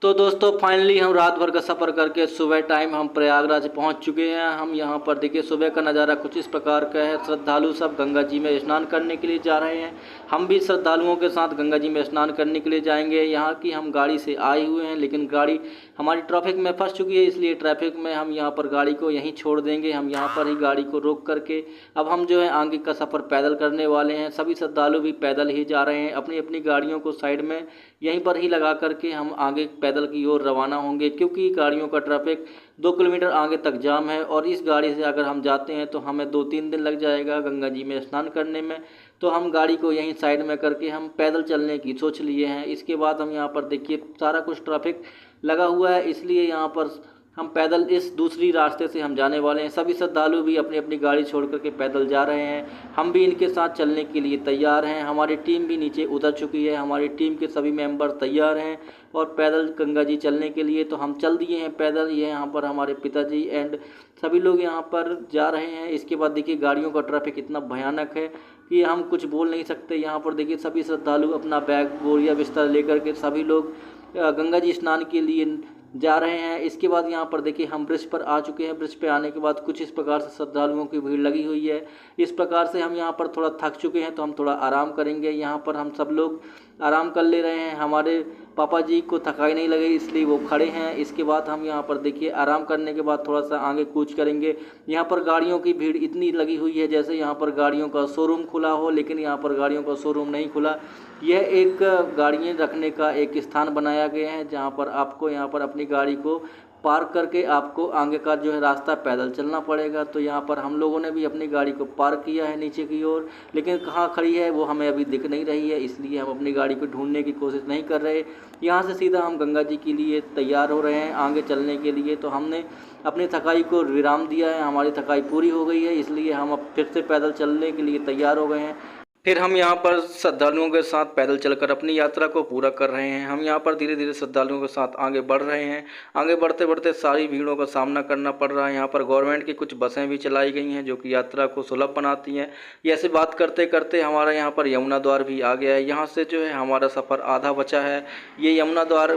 तो दोस्तों फाइनली हम रात भर का सफ़र करके सुबह टाइम हम प्रयागराज पहुंच चुके हैं। हम यहां पर देखिए सुबह का नज़ारा कुछ इस प्रकार का है। श्रद्धालु सब गंगा जी में स्नान करने के लिए जा रहे हैं। हम भी श्रद्धालुओं के साथ गंगा जी में स्नान करने के लिए जाएंगे। यहां की हम गाड़ी से आए हुए हैं, लेकिन गाड़ी हमारी ट्रैफिक में फंस चुकी है, इसलिए ट्रैफिक में हम यहाँ पर गाड़ी को यहीं छोड़ देंगे। हम यहाँ पर ही गाड़ी को रोक करके अब हम जो है आगे का सफ़र पैदल करने वाले हैं। सभी श्रद्धालु भी पैदल ही जा रहे हैं। अपनी अपनी गाड़ियों को साइड में यहीं पर ही लगा करके हम आगे पैदल की ओर रवाना होंगे, क्योंकि गाड़ियों का ट्रैफिक 2 किलोमीटर आगे तक जाम है। और इस गाड़ी से अगर हम जाते हैं तो हमें 2-3 दिन लग जाएगा गंगा जी में स्नान करने में। तो हम गाड़ी को यहीं साइड में करके हम पैदल चलने की सोच लिए हैं। इसके बाद हम यहाँ पर देखिए सारा कुछ ट्रैफिक लगा हुआ है, इसलिए यहाँ पर हम पैदल इस दूसरी रास्ते से हम जाने वाले हैं। सभी श्रद्धालु भी अपनी अपनी गाड़ी छोड़ करके पैदल जा रहे हैं। हम भी इनके साथ चलने के लिए तैयार हैं। हमारी टीम भी नीचे उतर चुकी है। हमारी टीम के सभी मेंबर तैयार हैं और पैदल गंगा जी चलने के लिए तो हम चल दिए हैं पैदल। ये यहाँ पर हमारे पिताजी एंड सभी लोग यहाँ पर जा रहे हैं। इसके बाद देखिए गाड़ियों का ट्रैफिक इतना भयानक है कि हम कुछ बोल नहीं सकते। यहाँ पर देखिए सभी श्रद्धालु अपना बैग बोरिया बिस्तर लेकर के सभी लोग गंगा जी स्नान के लिए जा रहे हैं। इसके बाद यहाँ पर देखिए हम ब्रिज पर आ चुके हैं। ब्रिज पे आने के बाद कुछ इस प्रकार से श्रद्धालुओं की भीड़ लगी हुई है। इस प्रकार से हम यहाँ पर थोड़ा थक चुके हैं, तो हम थोड़ा आराम करेंगे। यहाँ पर हम सब लोग आराम कर ले रहे हैं। हमारे पापा जी को थकाई नहीं लगी, इसलिए वो खड़े हैं। इसके बाद हम यहाँ पर देखिए आराम करने के बाद थोड़ा सा आगे कूच करेंगे। यहाँ पर गाड़ियों की भीड़ इतनी लगी हुई है जैसे यहाँ पर गाड़ियों का शोरूम खुला हो, लेकिन यहाँ पर गाड़ियों का शोरूम नहीं खुला। यह एक गाड़ियाँ रखने का एक स्थान बनाया गया है, जहाँ पर आपको यहाँ पर अपनी गाड़ी को पार्क करके आपको आगे का जो है रास्ता पैदल चलना पड़ेगा। तो यहाँ पर हम लोगों ने भी अपनी गाड़ी को पार्क किया है नीचे की ओर, लेकिन कहाँ खड़ी है वो हमें अभी दिख नहीं रही है, इसलिए हम अपनी गाड़ी को ढूंढने की कोशिश नहीं कर रहे। यहाँ से सीधा हम गंगा जी के लिए तैयार हो रहे हैं आगे चलने के लिए। तो हमने अपनी थकाई को विराम दिया है, हमारी थकाई पूरी हो गई है, इसलिए हम अब फिर से पैदल चलने के लिए तैयार हो गए हैं। फिर हम यहाँ पर श्रद्धालुओं के साथ पैदल चलकर अपनी यात्रा को पूरा कर रहे हैं। हम यहाँ पर धीरे धीरे श्रद्धालुओं के साथ आगे बढ़ रहे हैं। आगे बढ़ते बढ़ते सारी भीड़ों का सामना करना पड़ रहा है। यहाँ पर गवर्नमेंट की कुछ बसें भी चलाई गई हैं जो कि यात्रा को सुलभ बनाती हैं। ये ऐसे बात करते करते हमारा यहाँ पर यमुना द्वार भी आ गया है। यहाँ से जो है हमारा सफ़र आधा बचा है। ये यमुना द्वार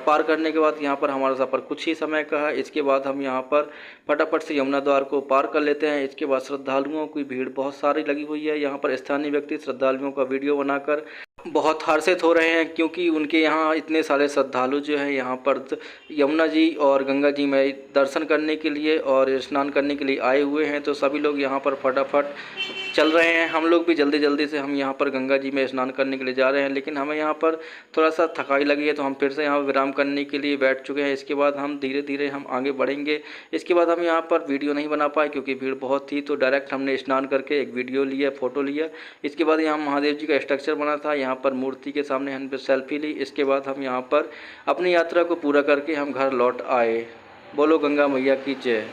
पार करने के बाद यहाँ पर हमारा सफ़र कुछ ही समय का है। इसके बाद हम यहाँ पर फटाफट से यमुना द्वार को पार कर लेते हैं। इसके बाद श्रद्धालुओं की भीड़ बहुत सारी लगी हुई है। यहाँ पर स्थानीय व्यक्ति श्रद्धालुओं का वीडियो बनाकर बहुत हर्षित हो रहे हैं, क्योंकि उनके यहाँ इतने सारे श्रद्धालु जो हैं यहाँ पर यमुना जी और गंगा जी में दर्शन करने के लिए और स्नान करने के लिए आए हुए हैं। तो सभी लोग यहाँ पर फटाफट चल रहे हैं। हम लोग भी जल्दी जल्दी से हम यहाँ पर गंगा जी में स्नान करने के लिए जा रहे हैं, लेकिन हमें यहाँ पर थोड़ा सा थकाई लगी है, तो हम फिर से यहाँ विराम करने के लिए बैठ चुके हैं। इसके बाद हम धीरे धीरे हम आगे बढ़ेंगे। इसके बाद हम यहाँ पर वीडियो नहीं बना पाए क्योंकि भीड़ बहुत थी, तो डायरेक्ट हमने स्नान करके एक वीडियो लिया, फ़ोटो लिया। इसके बाद यहाँ महादेव जी का स्ट्रक्चर बना था, यहाँ पर मूर्ति के सामने हमने सेल्फी ली। इसके बाद हम यहाँ पर अपनी यात्रा को पूरा करके हम घर लौट आए। बोलो गंगा मैया की जय।